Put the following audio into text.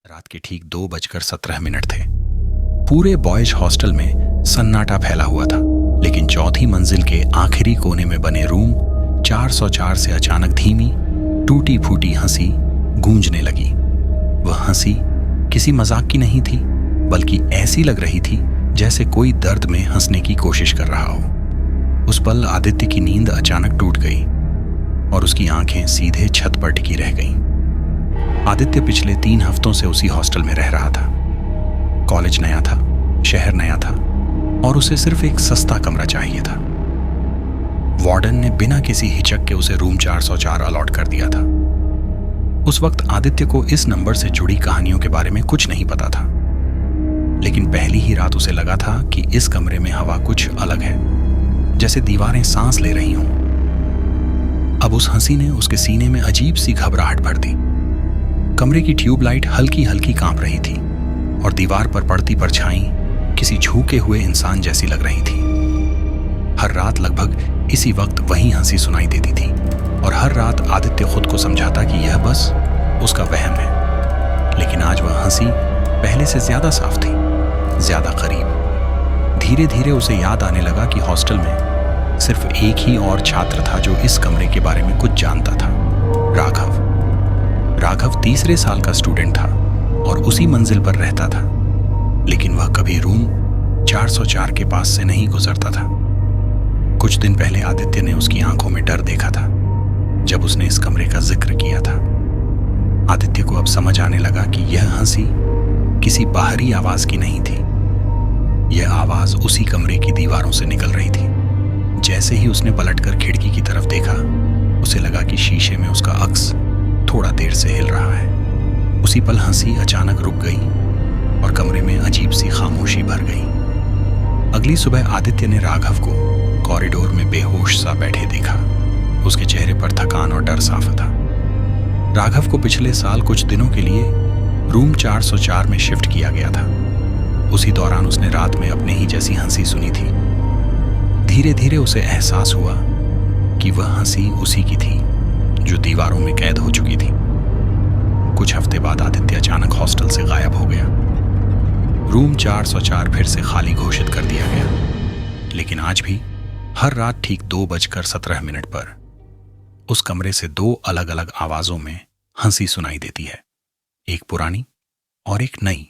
रात के ठीक 2:17 थे। पूरे बॉयज हॉस्टल में सन्नाटा फैला हुआ था, लेकिन चौथी मंजिल के आखिरी कोने में बने रूम 404 से अचानक धीमी टूटी फूटी हंसी गूंजने लगी। वह हंसी किसी मजाक की नहीं थी, बल्कि ऐसी लग रही थी जैसे कोई दर्द में हंसने की कोशिश कर रहा हो। उस पल आदित्य की नींद अचानक टूट गई और उसकी आंखें सीधे छत पर टिकी रह गईं। आदित्य पिछले 3 हफ्तों से उसी हॉस्टल में रह रहा था। कॉलेज नया था, शहर नया था और उसे सिर्फ एक सस्ता कमरा चाहिए था। वार्डन ने बिना किसी हिचक के उसे रूम 404 अलॉट कर दिया था। उस वक्त आदित्य को इस नंबर से जुड़ी कहानियों के बारे में कुछ नहीं पता था, लेकिन पहली ही रात उसे लगा था कि इस कमरे में हवा कुछ अलग है, जैसे दीवारें सांस ले रही हों। अब उस हंसी ने उसके सीने में अजीब सी घबराहट भर दी। कमरे की ट्यूबलाइट हल्की हल्की कांप रही थी और दीवार पर पड़ती परछाई किसी झुके हुए इंसान जैसी लग रही थी। हर रात लगभग इसी वक्त वही हंसी सुनाई देती थी और हर रात आदित्य खुद को समझाता कि यह बस उसका वहम है। लेकिन आज वह हंसी पहले से ज्यादा साफ थी, ज्यादा करीब। धीरे धीरे उसे याद आने लगा कि हॉस्टल में सिर्फ एक ही और छात्र था जो इस कमरे के बारे में कुछ जानता था, राघव। राघव तीसरे साल का स्टूडेंट था और उसी मंजिल पर रहता था, लेकिन वह कभी रूम 404 के पास से नहीं गुजरता था। कुछ दिन पहले आदित्य ने उसकी आंखों में डर देखा था जब उसने इस कमरे का जिक्र किया था। आदित्य को अब समझ आने लगा कि यह हंसी किसी बाहरी आवाज की नहीं थी। यह आवाज उसी कमरे की दीवारों से निकल रही थी। जैसे ही उसने पलटकर खिड़की की तरफ देखा, उसे लगा कि शीशे में उसका अक्स थोड़ा देर से हिल रहा है। उसी पल हंसी अचानक रुक गई और कमरे में अजीब सी खामोशी भर गई। अगली सुबह आदित्य ने राघव को कॉरिडोर में बेहोश सा बैठे देखा। उसके चेहरे पर थकान और डर साफ था। राघव को पिछले साल कुछ दिनों के लिए रूम 404 में शिफ्ट किया गया था। उसी दौरान उसने रात में अपने ही जैसी हंसी सुनी थी। धीरे धीरे उसे एहसास हुआ कि वह हंसी उसी की थी जो दीवारों में कैद हो चुकी थी। कुछ हफ्ते बाद आदित्य अचानक हॉस्टल से गायब हो गया। रूम 404 फिर से खाली घोषित कर दिया गया, लेकिन आज भी हर रात ठीक 2:17 पर उस कमरे से 2 अलग अलग आवाजों में हंसी सुनाई देती है, एक पुरानी और एक नई।